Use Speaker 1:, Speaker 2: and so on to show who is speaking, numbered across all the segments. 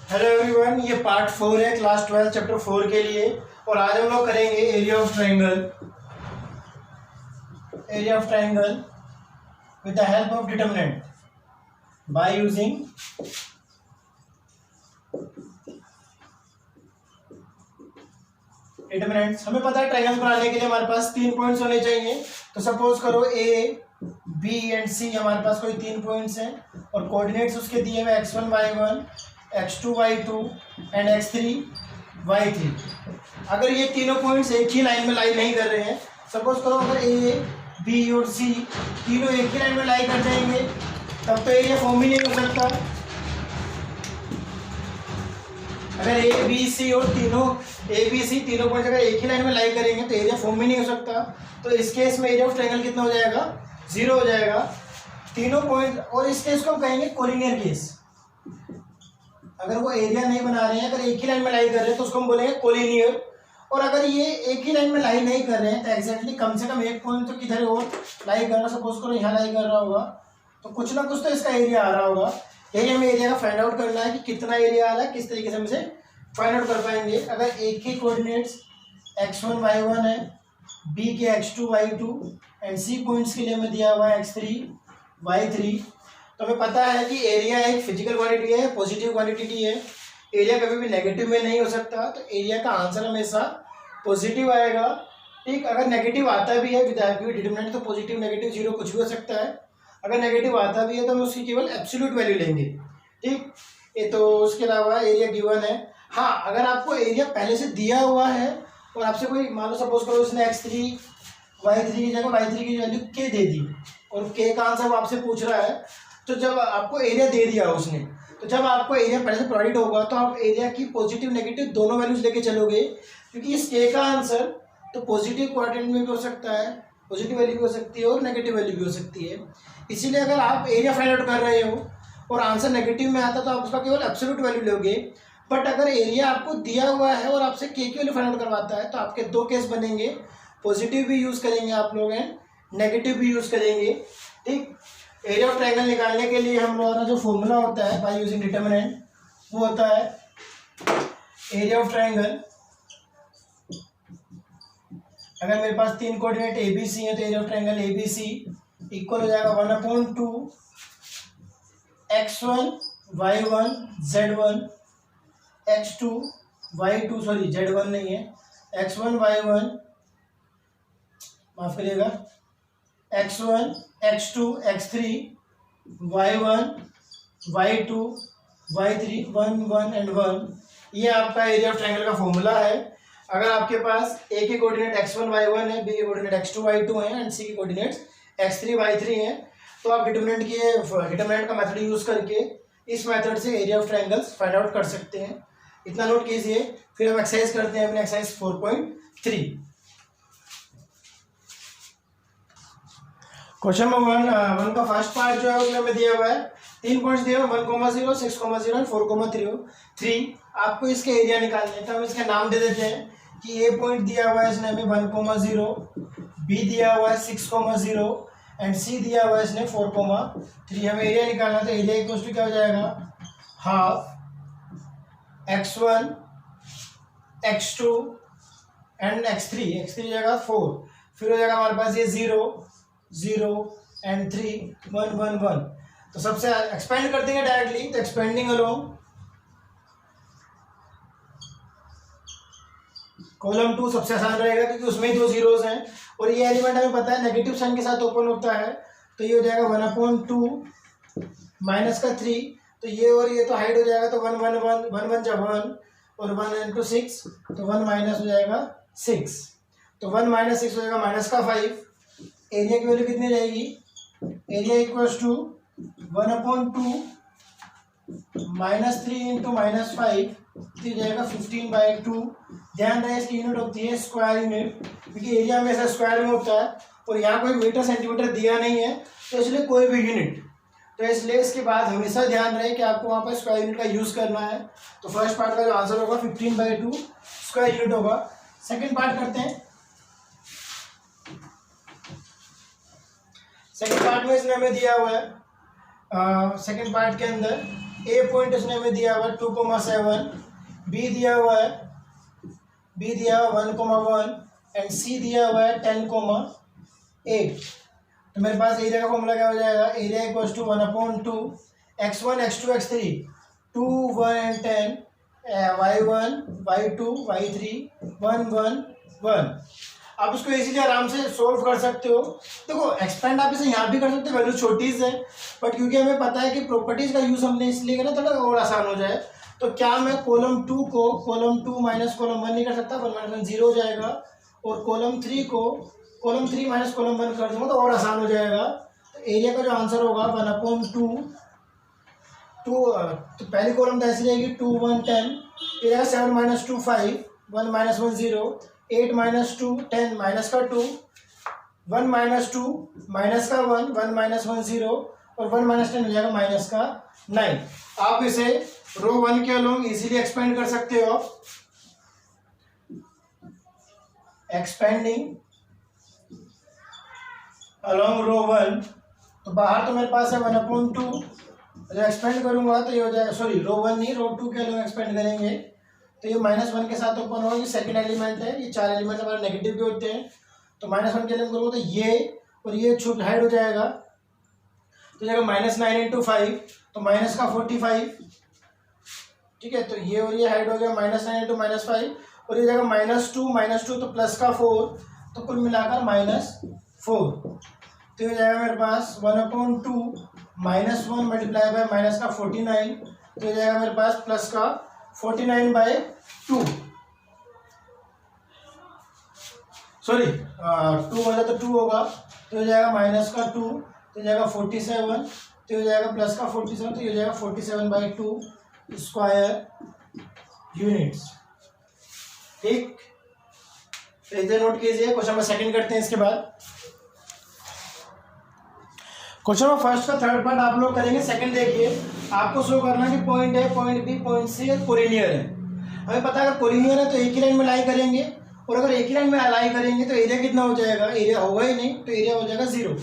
Speaker 1: Hello everyone, ये part 4 है class 12 chapter 4 के लिए। और आज हम लोग करेंगे area of triangle with the help of determinant by using determinants. हमें पता है ट्रायंगल बनाने के लिए हमारे पास 3 पॉइंट्स होने चाहिए। तो सपोज करो ए, बी एंड सी हमारे पास कोई 3 पॉइंट्स हैं और कोऑर्डिनेट्स उसके दिए हुए x1 y1 x2 y2 and x3 y3। अगर ये तीनों पॉइंट्स एक ही लाइन में लाई नहीं कर रहे हैं, सपोज करो अगर ए, बी और सी तीनों एक ही लाइन में लाई कर जाएंगे, तब तो एरिया फॉर्म ही नहीं हो सकता। अगर ए बी सी और तीनों पॉइंट्स अगर एक ही लाइन में लाई करेंगे तो एरिया फॉर्म ही नहीं हो सकता। तो इस केस में एरिया ऑफ ट्रायंगल कितना हो जाएगा? 0 हो जाएगा तीनों पॉइंट। और इस केस को हम कहेंगे कोलिनियर केस। अगर वो एरिया नहीं बना रहे हैं, अगर एक ही लाइन में लाई कर रहे हैं तो उसको हम बोलेंगे कोलिनियर। और अगर ये एक ही लाइन में लाई नहीं कर रहे हैं तो एग्जैक्टली कम से कम एक पॉइंट तो किधर और लाई कर रहा है। सपोज करो यहाँ लाई कर रहा होगा तो कुछ ना कुछ तो इसका एरिया आ रहा होगा। यही हमें एरिया का फाइंड आउट करना है कि कितना एरिया आ रहा है, किस तरीके से हम इसे फाइंड आउट कर पाएंगे। अगर एक ही कोऑर्डिनेट्स x1 y1 है, b के x2 y2 and c points के लिए हमें दिया हुआ है x3 y3, तो हमें पता है कि एरिया एक फिजिकल क्वांटिटी है, पॉजिटिव क्वांटिटी है। एरिया कभी भी नेगेटिव में नहीं हो सकता, तो एरिया का आंसर हमेशा पॉजिटिव आएगा। ठीक, अगर नेगेटिव आता भी है विदाउट डिटरमिनेंट तो पॉजिटिव नेगेटिव जीरो कुछ भी हो सकता है। अगर नेगेटिव आता भी है तो हम उसकी केवल एब्सोल्यूट वैल्यू लेंगे। ठीक, ये तो उसके अलावा एरिया गिवन है। हाँ, अगर आपको एरिया पहले से दिया हुआ है और आपसे कोई मान लो सपोज करो उसने x3 y3 की जगह y3 की वैल्यू k दे दी और k का आंसर वो आपसे पूछ रहा है, तो जब आपको एरिया दे दिया उसने, तो जब आपको एरिया पहले से प्रोवाइड होगा तो आप एरिया की पॉजिटिव नेगेटिव दोनों वैल्यूज लेके चलोगे, क्योंकि इस k का आंसर तो पॉजिटिव क्वाड्रेंट में भी हो सकता है, पॉजिटिव वैल्यू भी हो सकती है और नेगेटिव वैल्यू भी हो सकती है। इसीलिए अगर आप एरिया फाइंड आउट कर रहे हो और आंसर नेगेटिव में आता तो आप उसका केवल एब्सोल्यूट वैल्यू लोगे। बट अगर एरिया आपको दिया हुआ है और आपसे के की वैल्यू फाइंड आउट करवाता है तो आपके दो केस बनेंगे, पॉजिटिव भी यूज़ करेंगे आप लोग हैं, नेगेटिव भी यूज़ करेंगे। ठीक, एरिया ऑफ ट्रायंगल निकालने के लिए हम लोगों का जो फॉर्मूला होता है बाय यूजिंग डिटरमिनेंट वो होता है एरिया ऑफ ट्रायंगल। अगर मेरे पास 3 कोऑर्डिनेट ए बी सी है तो area of triangle A B C equal हो जाएगा 1/2 x1 y1 z1 x2 y2 sorry z1 नहीं है, x1 y1 माफ करिएगा x1 x2 x3 y1 y2 y3 1 1 and 1। ये आपका एरिया ऑफ ट्रायंगल का फॉर्मूला है। अगर आपके पास ए के कोऑर्डिनेट x1 y1 है, बी के कोऑर्डिनेट x2 y2 है एंड सी के कोऑर्डिनेट्स x3 y3 है, तो आप डिटरमिनेंट का मेथड यूज करके इस मेथड से area of triangles find out कर सकते हैं। इतना नोट कीजिए। फिर हम एक्सरसाइज करते हैं अपने एक्सरसाइज 4.3। क्वेश्चन नंबर 1 का फर्स्ट पार्ट जो है उसमें हमें दिया हुआ है 3 पॉइंट्स दिए हुए 1,0 6,0 एंड 4,3। आपको इसके एरिया निकालने हैं, तो हम इसका नाम दे देते हैं कि ए पॉइंट दिया हुआ है इसने हमें 1,0, बी दिया हुआ है 6,0 एंड सी दिया हुआ है इसने 4,3। हमें एरिया निकालना, तो एरिया इक्वल टू क्या हो जाएगा? Half x1 x2 and x3 हो जाएगा 4। फिर हो जाएगा हमारे पास ये 0 0 एंड 3 1 1 1। तो सबसे एक्सपेंड कर देंगे डायरेक्टली, तो एक्सपेंडिंग अलोंग कॉलम 2 सबसे आसान रहेगा क्योंकि उसमें ही 2 जीरोस हैं और ये एलिमेंट हमें पता है नेगेटिव साइन के साथ ओपन होता है, तो ये हो जाएगा 1/2 माइनस का 3, तो ये और ये तो हाइड हो जाएगा, तो 1 1 1 1 1 जब 1 और 1 into 6 तो 1 माइनस हो जाएगा 6, तो 1 माइनस 6 हो जाएगा माइनस का 5। एरिया की वैल्यू कितनी रहेगी? Area equals to 1/2 minus 3 into minus 5, तो हो जाएगा 15/2। ध्यान रहे इसकी यूनिट होती है स्क्वायर यूनिट, क्योंकि एरिया हमेशा स्क्वायर में होता है और यहाँ कोई मीटर सेंटीमीटर दिया नहीं है, तो इसलिए कोई भी यूनिट, तो इसलिए इसके बाद हमेशा ध्यान रहे कि आपको वहाँ पर स्क्वायर यूनिट का यूज़ करना है। तो फर्स्ट पार्ट का जो आंसर होगा 15/2 स्क्वायर यूनिट होगा। सेकंड पार्ट करते हैं। सेकंड पार्ट में इसने हमें दिया हुआ है, सेकंड पार्ट के अंदर ए पॉइंट उसने हमें दिया हुआ 2,7, बी दिया हुआ है 1,1 एंड सी दिया हुआ है 10,8। तो मेरे पास एरिया का फॉर्मूला क्या हो जाएगा, area equals to 1/2 x1 x2 x3 2 1 and 10 y1 y2 y3 1 1 1। आप इसको इजीली आराम से सोल्व कर सकते हो। देखो एक्सपेंड आप इसे यहाँ भी कर सकते हो, वैल्यू छोटी है, बट क्योंकि हमें पता है कि प्रॉपर्टीज का यूज हमने इसलिए करा थोड़ा और आसान हो जाए, तो क्या मैं कॉलम 2 को कॉलम 2 माइनस कॉलम 1 नहीं कर सकता, 1 माइनस 1 0 हो जाएगा, और कॉलम 3 को कॉलम 3 माइनस कॉलम 1 कर दूंगा तो और आसान हो जाएगा। तो एरिया का जो आंसर होगा 1/2 तो पहली कॉलम तो ऐसी रहेगी 2 1 10, area 7 minus 2 5 1 minus 1 0 8 minus 2 10 minus का 2 1 माइनस 2 माइनस का 1 1 माइनस 1 0 और 1 माइनस 10 हो जाएगा माइनस का 9। आप इसे रो 1 के अलोंग इजीली एक्सपेंड कर सकते हो। एक्सपेंडिंग अलोंग रो 1, तो बाहर तो मेरे पास है 1/2, जब एक्सपेंड करूंगा तो ये हो जाएगा, सॉरी रो 1 नहीं रो 2 के अलोंग एक्सपेंड करेंगे तो ये -1 के साथ ओपन होगा, ये सेकंड एलिमेंट है, ये 4 एलिमेंट हमारे नेगेटिव के होते हैं, तो -1 के लिए करूँगा तो ये और ये छुप हाइड हो जाएगा, तो जाएगा -9 × 5 तो माइनस का 45, ठीक है, तो ये और ये हाइड हो गया -9 × -5 और ये जाएगा -2 तो प्लस का 4 तो कुल मिलाकर -4, तो ये जाएगा मेरे पास 1/2 -1 मल्टीप्लाई बाय माइनस का 49, तो ये जाएगा मेरे पास प्लस का 49/2, सॉरी 2 वाला तो 2 होगा, तो ये जाएगा माइनस का 2 तो ये जाएगा 47, तो ये जाएगा प्लस का 47 तो ये जाएगा 47/2 स्क्वायर यूनिट्स। ठीक, तो इसे नोट कीजिए। क्वेश्चन नंबर सेकंड करते हैं इसके बाद। क्वेश्चन नंबर फर्स्ट का थर्ड पार्ट आप लोग करेंगे, सेकंड देखिए, आपको शो करना कि पॉइंट है, point B, point C collinear है। हमें पता है अगर कोलिनियर है तो एक ही लाइन में लाई करेंगे, और अगर एक ही लाइन में लाई करेंगे तो एरिया कितना हो जाएगा, एरिया होगा ही नहीं, तो एरिया हो जाएगा 0।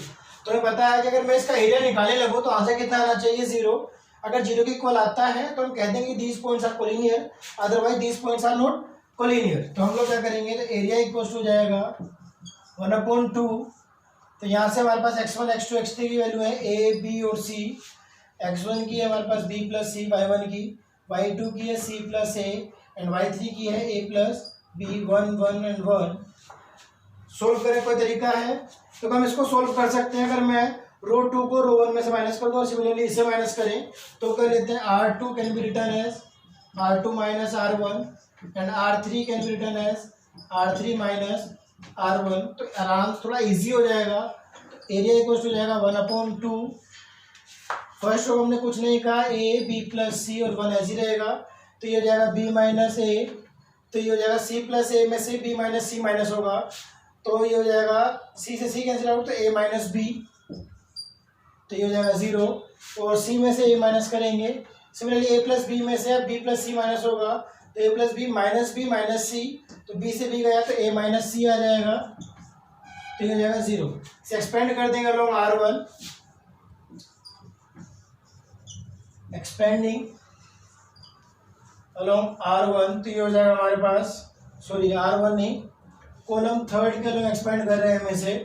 Speaker 1: तो हमें पता है कि अगर मैं इसका एरिया निकालने लगूँ तो आंसर कितना आना चाहिए 0। अगर 0 के इक्वल आता है तो हम कह देंगे these points are collinear, otherwise these points are not collinear. तो हम लोग क्या करेंगे, तो एरिया इक्वल हो जाएगा 1/2, तो यहाँ से हमारे पास x1 x2 x3 की वैल्यू है a b और c, x1 की है हमारे पास b प्लस सी, y1 की, y2 की है c plus a and y3 की है a plus b, 1 1 and 1। Solve करें कोई तरीका है तो हम इसको सोल्व कर सकते हैं। अगर मैं रो 2 को रो 1 में से माइनस कर दूँ और सिमिलरली इसे माइनस करें तो कर लेते हैं r2 can be written as r2 minus r1 and r3 can be written as r3 minus r1, तो आराम थोड़ा इजी हो जाएगा। एरिया इक्वल हो जाएगा 1/2, फर्स्ट रो हमने कुछ नहीं कहा, a b प्लस सी और 1 ऐसे रहेगा, तो ये हो जाएगा b माइनस a, तो ये हो जाएगा c प्लस a में से b माइनस सी माइनस होगा, तो ये हो जाएगा c से c कैंसिल आउट तो a माइनस b, तो ये हो जाएगा 0, और c में से a माइनस करेंगे, सिमिलरली a प्लस b में से b प्लस सी माइनस होगा, तो a प्लस बी माइनस सी, तो b से b गया तो a माइनस सी आ जाएगा, तो ये हो जाएगा 0। इसे एक्सपेंड कर देंगे along r1, expanding along r1, तो ये हो जाएगा हमारे पास, सॉरी r1 नहीं, कॉलम थर्ड के अलोंग एक्सपेंड कर रहे हैं हमें से,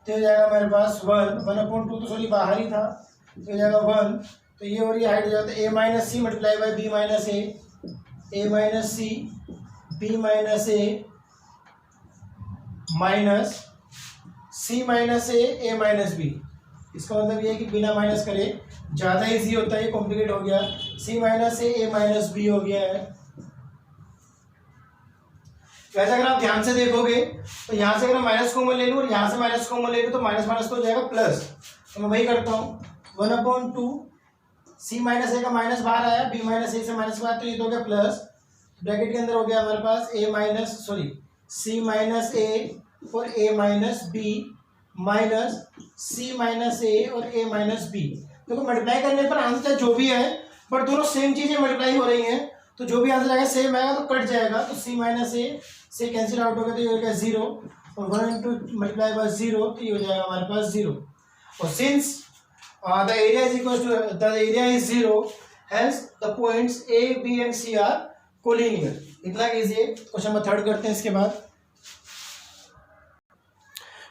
Speaker 1: तो ये जाएगा हमारे पास 1/2, तो सॉरी बाहर ही था, तो ये जाएगा 1, तो ये और ये हाइड हो जाता है a minus c multiply by b minus a minus c b minus a minus c minus a minus b। इसका मतलब ये है कि बिना माइनस करे ज़्यादा इजी होता है, ये कॉम्प्लिकेट हो गया, c minus a minus b हो गया है। वैसे अगर आप ध्यान से देखोगे तो यहाँ से अगर मैं माइनस कॉमन ले लूँ और यहाँ से माइनस कॉमन ले लूँ तो माइनस माइनस तो हो जाएगा प्लस, तो मैं वही करता हूँ 1/2, c माइनस a का माइनस बाहर आया, b माइनस a से माइनस बाहर, तो ये तो हो गया प्लस, ब्रैकेट के अंदर हो गया हमारे पास a minus sorry c minus a और a minus b minus c minus a और a माइनस b। देखो मल्टीप्लाई करने पर आंसर जो भी है बट दोनों सेम चीजें मल्टीप्लाई हो रही हैं, तो जो भी आंसर आएगा सेम आएगा तो कट जाएगा, तो c माइनस a से कैंसिल आउट होगा तो ये हो गया 0 और 1 × मल्टीप्लाई बाय 0, तो ये हो जाएगा हमारे पास 0। और since the area is equal to the area is 0 hence the points A B and C are collinear. इतना कीजिए। क्वेश्चन नंबर 3 करते हैं। इसके बाद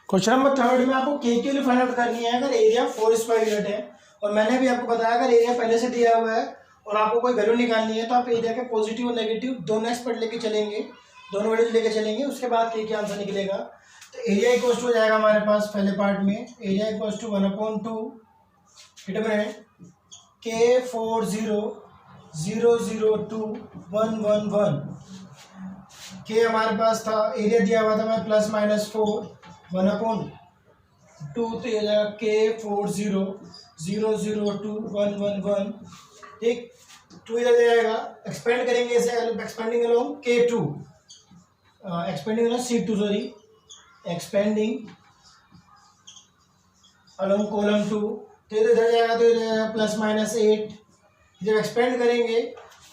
Speaker 1: क्वेश्चन नंबर 3 में आपको के वैल्यू फाइंड आउट करनी है अगर एरिया 4 स्क्वायर यूनिट है। और मैंने भी आपको बताया अगर एरिया पहले से दिया हुआ है और आपको कोई वैल्यू निकालनी है तो आप एरिया के पॉजिटिव और नेगेटिव दोनों एक्सपर्ट लेके चलेंगे, दोनों वैल्यूज लेके चलेंगे, उसके बाद के आंसर निकलेगा। तो एरिया इक्वल टू हो जाएगा हमारे पास पहले पार्ट में area equal to 1/2 determinant K40002111 के हमारे पास था, एरिया दिया हुआ था मैं +-4 1/2 तो ये हो जाएगा K40002111 ठीक। 2 इधर जाएगा, एक्सपेंड करेंगे इसे, expanding along K2 expanding along C2 sorry expanding along column 2 तो इधर जाएगा तो इधर जाएगा +-8। जब एक्सपेंड करेंगे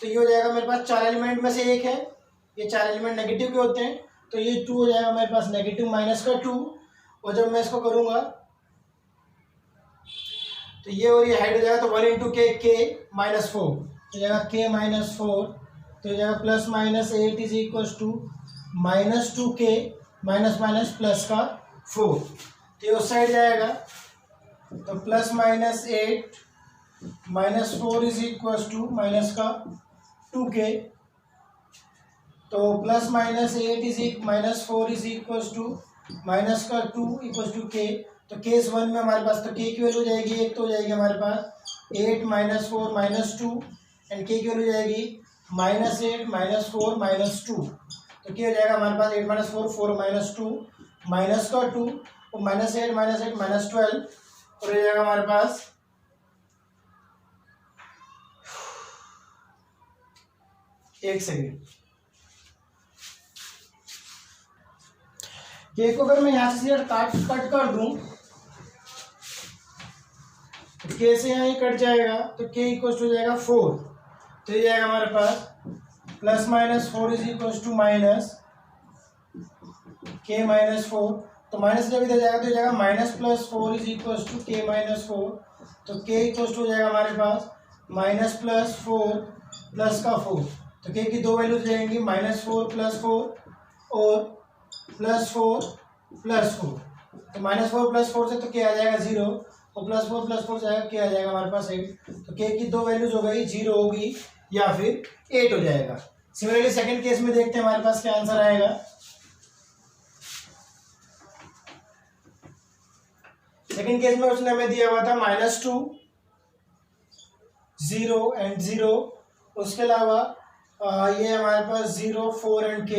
Speaker 1: तो ये हो जाएगा मेरे पास 4 एलिमेंट में से एक है, ये 4 एलिमेंट नेगेटिव के होते हैं तो ये 2 हो जाएगा मेरे पास नेगेटिव -2। और जब मैं इसको करूँगा तो ये और ये हाइट हो जाएगा तो 1 × K -4 तो जाएगा K -4 तो जाएगा +-8 इज इक्वल टू -2K +-4 तो ये उस साइड जाएगा तो +-8 -4 इज इक्वल टू -2K तो +-8 is -4 is equal to -2 equal to K। तो केस 1 में हमारे पास तो K की वैल्यू हो जाएगी 1 तो हो जाएगी हमारे पास 8 -4 -2 एंड K की वैल्यू हो जाएगी -8 -4 -2 तो क्या हो जाएगा हमारे पास 8 -4 4 -2 -2 और -8 -12 और हो जाएगा हमारे पास एक सेकेंड के को अगर मैं यहाँ से सीधा कट कर दूं तो के से यहाँ ही कट जाएगा तो के इक्वल हो जाएगा 4 तो ये जाएगा हमारे पास +-4 इज इक्वल टू -K -4 तो माइनस जब इधर जाएगा तो जाएगा -+4 इज इक्वल टू K -4 तो K इक्वल हो जाएगा हमारे पास -+4 +4 तो K की 2 वैल्यूज जाएंगी -4 +4 और +4 +4 तो -4 +4 से तो K आ जाएगा 0 और +4 +4 से K आ जाएगा हमारे पास 8 तो K की 2 वैल्यूज हो गई 0 होगी या फिर 8 हो जाएगा। सिमिलरली सेकंड केस में देखते हैं हमारे पास क्या आंसर आएगा। सेकंड केस में उसने हमें दिया हुआ था -2 0 एंड 0 उसके अलावा ये हमारे पास 0 4 एंड K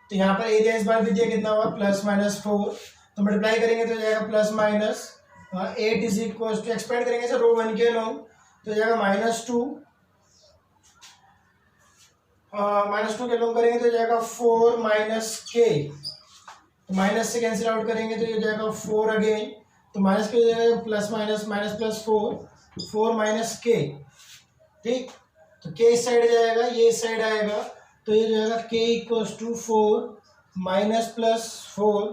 Speaker 1: तो यहाँ पर एरिया इस बार भी दिया कितना हुआ +-4 तो मल्टीप्लाई करेंगे तो जाएगा +-8 इज इक्वल टू एक्सपेंड करेंगे सर रो 1 के लॉन्ग तो जाएगा -2 -2 के लॉन्ग करेंगे तो जाएगा 4 - K तो माइनस से कैंसिल आउट करेंगे तो ये जाएगा 4 अगेन तो माइनस के जाएगा +-4 4 - K ठीक तो K इस साइड जाएगा ये इस साइड आएगा तो ये जाएगा K इक्वल टू 4 -+4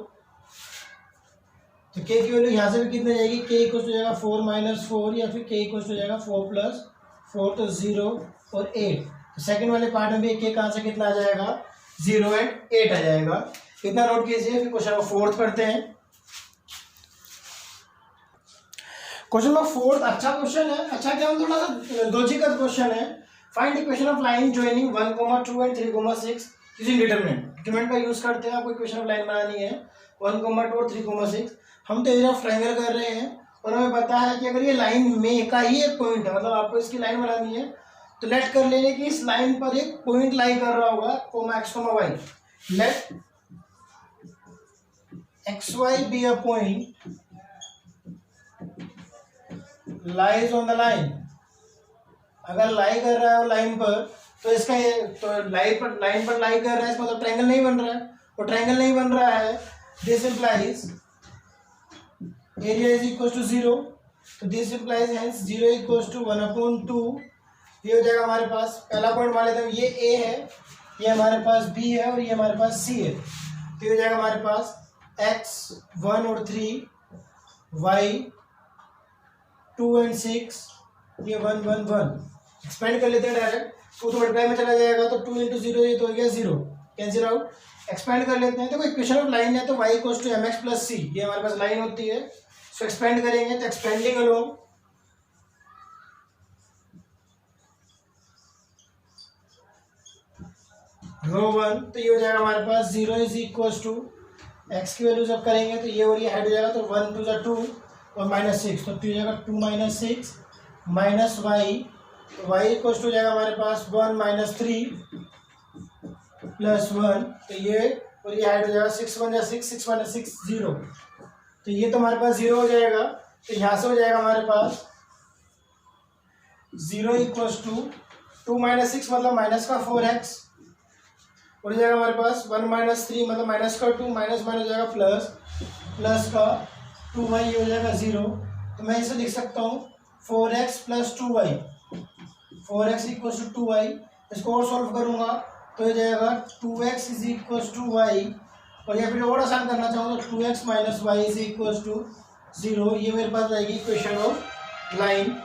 Speaker 1: तो K की वैल्यू यहाँ से भी कितने जाएगी K इक्वल टू जाएगा 4 - 4 या फिर K इक्वल टू जाएगा 4 + 4 तो 0 और 8 तो सेकंड वाले पार्ट में भी K कहाँ से कितना आ जाएगा 0 एंड 8 आ जाएगा। इतना नोट कीजिए। फिर क्वेश्चन नंबर 4 करते हैं। क्वेश्चन नंबर 4 अच्छा क्वेश्चन है, अच्छा क्या थोड़ा सा लॉजिकल क्वेश्चन है। Find equation of line joining 1, 2 and 3, 6 using determinant. Determinant का यूज करते हैं। आपको इक्वेशन ऑफ लाइन बनानी है 1, 2 और 3, 6। हम तो एरिया ऑफ ट्रायंगल कर रहे हैं और हमें पता है कि अगर ये लाइन में का ही एक पॉइंट है मतलब आपको इसकी लाइन बनानी है तो लेट कर लेंगे कि इस लाइन पर एक पॉइंट लाई कर रहा होगा x, y। Let xy be a point lies on the line. अगर लाई कर रहा है लाइन पर तो इसका तो लाइन पर लाई कर रहा है इसका मतलब ट्रायंगल नहीं बन रहा है और ट्रायंगल नहीं बन रहा है this implies area is equal to 0 तो this implies hence 0 equal to 1/2 ये हो जाएगा हमारे पास। पहला पॉइंट मान लेते हैं ये A है ये हमारे पास B है और ये हमारे पास C है तो ये हो जाएगा हमारे पास x 1 और 3 y 2 एंड 6 ये 1, 1, 1 एक्सपेंड कर लेते हैं डायरेक्ट, 2 तो मल्टीप्लाई में चला जाएगा तो 2 इंटू 0 ये तो हो गया 0, कैंसिल आउट। एक्सपेंड कर लेते हैं, तो इक्वेशन ऑफ लाइन है तो y equals to mx plus c, ये हमारे पास लाइन होती है। सो एक्सपेंड करेंगे तो एक्सपेंडिंग अलोंग रो 1 तो ये हो जाएगा हमारे पास 0 इज इक्वल्स टू एक्स की वैल्यू जब करेंगे तो ये और ये ऐड हो जाएगा, तो 1 टू ज़ा 2 और -6 तो 2 जाएगा 2 - 6 माइनस वाई, तो वाई इक्वल्स टू जाएगा हमारे पास 1 - 3 प्लस 1, तो ये और ये ऐड हो जाएगा 6 1 6 6 1 6 0, तो ये तो हमारे पास 0 हो जाएगा। तो यहाँ से हो जाएगा हमारे पास 0 इक्वल्स टू 2 - 6 मतलब माइनस का 4x, और हो जाएगा हमारे पास 1 - 3 मतलब माइनस का 2, माइनस माइनस हो जाएगा प्लस, प्लस का 2y हो जाएगा 0, तो मैं इसे लिख सकता हूँ 4x plus 2y, 4x equals to 2y। इसको और सॉल्व करूँगा तो हो जाएगा 2x is equals to y, और या फिर और आसान करना चाहूँ तो 2x minus y is equals to 0, ये मेरे पास रहेगी equation of line.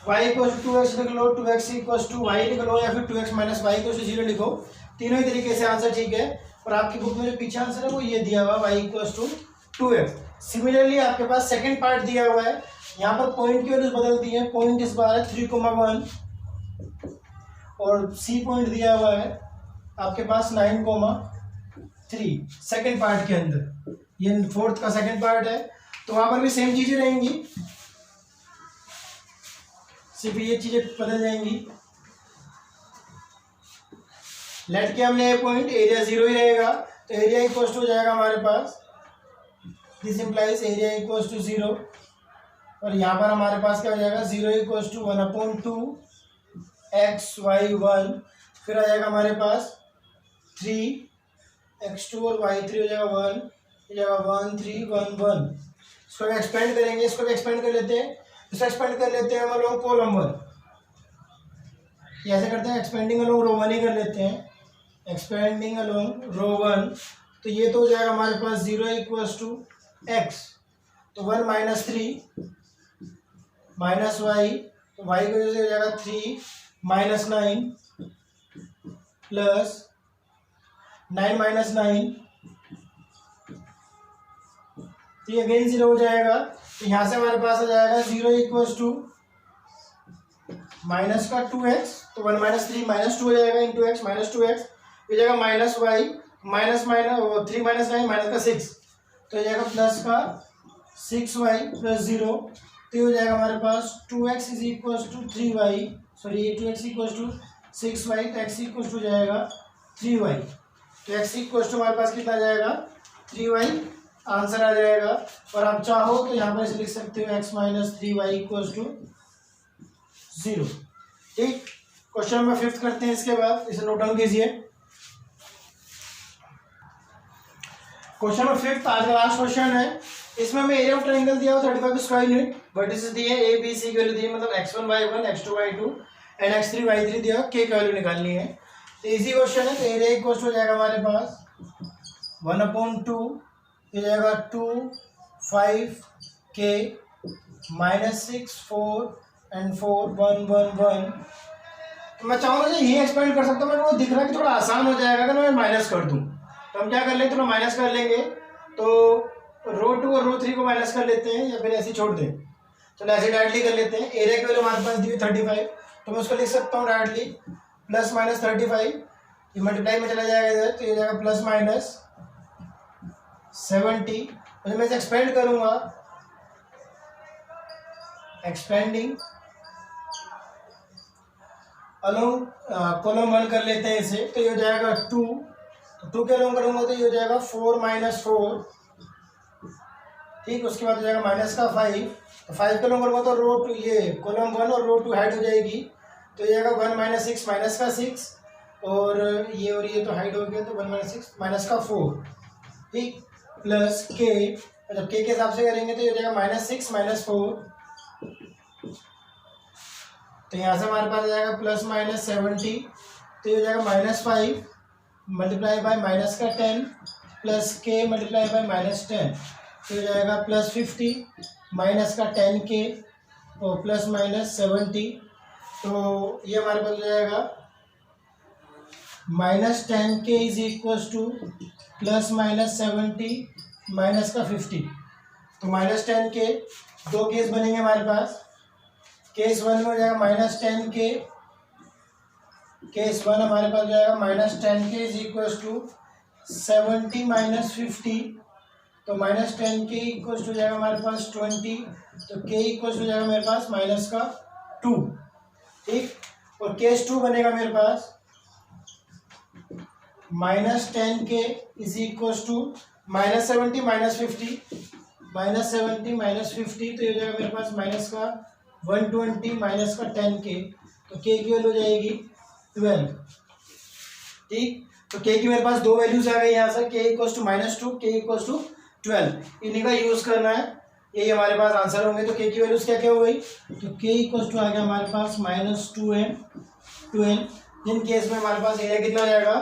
Speaker 1: y equals to 2x लिख लो, 2x इक्वल्स टू y लिख लो, या फिर 2x minus Y equals to 0 लिखो, तीनों ही तरीके से आंसर ठीक है। और आपकी बुक में जो पीछे आंसर है वो ये दिया हुआ y equals to 2x। Similarly आपके पास सेकंड पार्ट दिया हुआ है, यहाँ पर पॉइंट की वैल्यूज बदलती है, पॉइंट इस बार है 3,1 और सी पॉइंट दिया हुआ है आपके पास 9,3 सेकंड पार्ट के अंदर, ये फोर्थ का सेकंड पार्ट है, तो वहां पर भी सेम चीजें रहेंगी, सिर्फ ये चीजें बदल जाएंगी। लेट के हमने ये पॉइंट एरिया 0 ही रहेगा, तो एरिया इक्वल्स टू हो जाएगा हमारे पास, this implies area equals to 0, और यहाँ पर हमारे पास क्या हो जाएगा 0 इक्वल्स टू 1/2 x/y1, फिर आ जाएगा हमारे पास 3x2 और y3 हो जाएगा 1, हो जाएगा 1 3 1 1। इसको एक्सपेंड करेंगे, इसको भी एक्सपेंड कर लेते हैं, इसको एक्सपेंड कर लेते हैं हम लोग कॉलम 1, ऐसे करते हैं एक्सपेंडिंग अलोंग रो 1 ही कर लेते हैं, एक्सपेंडिंग अलोंग रो 1, तो ये तो हो जाएगा हमारे पास 0 इक्वल्स टू x, तो 1 - 3 माइनस वाई, तो वाई की वजह से हो जाएगा 3 - 9 प्लस 9 - 9, तो ये अगेन 0 हो जाएगा, तो यहाँ से हमारे पास आ जाएगा 0 इक्वल्स टू माइनस का 2x, तो 1 - 3 -2 हो जाएगा इंटू एक्स माइनस 2x, हो जाएगा minus y minus minus 3 - 9 minus का 6, तो हो जाएगा प्लस का 6y प्लस 0, तो हो जाएगा हमारे पास 2x is equals to 3y, sorry 2x equals to 6y, तो x इक्वल्स टू जाएगा 3y, तो x इक्वल्स टू हमारे पास कितना आ जाएगा 3y, आंसर आ जाएगा। और आप चाहो तो यहाँ पर इसे लिख सकते हो x - 3y इक्वल्स टू 0। ठीक, क्वेश्चन नंबर 5 करते हैं, इसके बाद इसे नोट डाउन कीजिए। क्वेश्चन नंबर 5 आज का लास्ट क्वेश्चन है, इसमें हमें एरिया ऑफ ट्रायंगल दिया हुआ 35 स्क्वायर यूनिट, वर्टिसेस दिए ए बी सी की वैल्यू दी, मतलब x1 y1 x2 y2 and x3 y3 दिया, k का वैल्यू निकालनी है, तो इजी क्वेश्चन है। तो एरिया इक्वल हो जाएगा हमारे पास 1/2, ये जाएगा 2 5 k -6 4 एंड 4 1 1 1। तो मैं चाहूँगा ये एक्सपेंड कर सकता हूँ, मेरे को दिख रहा है कि थोड़ा आसान हो जाएगा अगर मैं माइनस कर दूँ, तो हम क्या कर लेंगे, थोड़ा माइनस कर लेंगे, तो रो 2 और रो 3 को माइनस कर लेते हैं या फिर ऐसे छोड़ दें, चलो ऐसे डायरेक्टली कर लेते हैं। एरिया की वैल्यू हमारे पास दी हुई 35, तो मैं उसको लिख सकता हूँ डायरेक्टली प्लस माइनस 35, ये मल्टीप्लाई में चला जाएगा इधर, तो ये जाएगा प्लस माइनस 70, तो मैं इसे एक्सपेंड करूँगा, एक्सपेंडिंग अलोंग कॉलम 1 कर लेते हैं इसे, तो ये हो जाएगा 2, तो 2 के अलोंग करूँगा तो ये हो जाएगा 4 - 4, ठीक, उसके बाद हो जाएगा माइनस का 5, तो 5 के अलोंग करूँगा तो रो 2 ये कॉलम 1 और रो 2 हाइड हो जाएगी, तो ये जाएगा 1 - 6 माइनस का 6, और ये तो हाइड हो गया, तो 1 - 6 माइनस का 4, ठीक, प्लस के, जब के हिसाब से करेंगे तो ये हो जाएगा -6 - 4, तो यहाँ से हमारे पास आ जाएगा प्लस माइनस 70, तो ये हो जाएगा -5 मल्टीप्लाई बाय माइनस का 10 प्लस के मल्टीप्लाई बाय -10, तो हो जाएगा प्लस 50 माइनस का 10k और प्लस माइनस 70, तो ये हमारे पास हो जाएगा -10k is equal to +-70 minus का 50। तो -10k दो केस बनेंगे हमारे पास। केस 1 में हो जाएगा -10k, केस 1 हमारे पास हो जाएगा -10k is equal to 70 minus 50। तो -10k इक्वल टू हो जाएगा हमारे पास 20। तो k इक्वल हो जाएगा मेरे पास -2। ठीक, और केस 2 बनेगा मेरे पास -10k is equal to -70 minus 50, -70 minus 50। तो ये हो जाएगा मेरे पास -120 माइनस का 10k। तो k की वैल्यू हो जाएगी 12। ठीक, तो k की मेरे पास दो वैल्यूज आ गई यहाँ से, k equal to -2, k equal to 12। इन्हीं का यूज करना है, यही हमारे पास आंसर होंगे। तो k की वैल्यूज क्या क्या हो गई? तो k इक्वल टू आ गया हमारे पास -2m 12। जिन केस में हमारे पास एरिया कितना हो जाएगा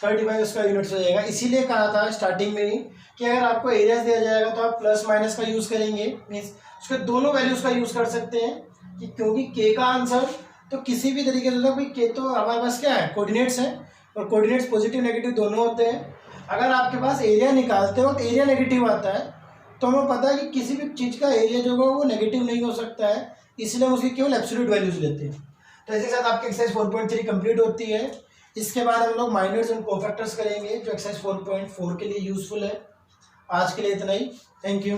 Speaker 1: 35 स्क्वायर यूनिट्स हो जाएगा। इसीलिए कहा था स्टार्टिंग में ही कि अगर आपको एरिया दिया जाएगा तो आप प्लस माइनस का यूज करेंगे, मीन्स उसके दोनों वैल्यूज का यूज कर सकते हैं कि क्योंकि k का आंसर तो किसी भी तरीके से होता है। भाई k तो हमारे पास क्या है, कोऑर्डिनेट्स है, और कोऑर्डिनेट्स पॉजिटिव नेगेटिव दोनों होते हैं। अगर आपके पास एरिया निकालते वक्त एरिया नेगेटिव आता है तो हमें पता है कि किसी भी चीज़ का एरिया जो होगा वो नेगेटिव नहीं हो सकता है, इसलिए हम उसकी केवल एब्सोल्यूट वैल्यूज लेते हैं। तो इसी के साथ आपकी एक्सरसाइज 4.3 कंप्लीट होती है। इसके बाद हम लोग माइनर्स एंड कोफैक्टर्स करेंगे जो एक्सरसाइज 4.4 के लिए यूजफुल है। आज के लिए इतना ही, थैंक यू।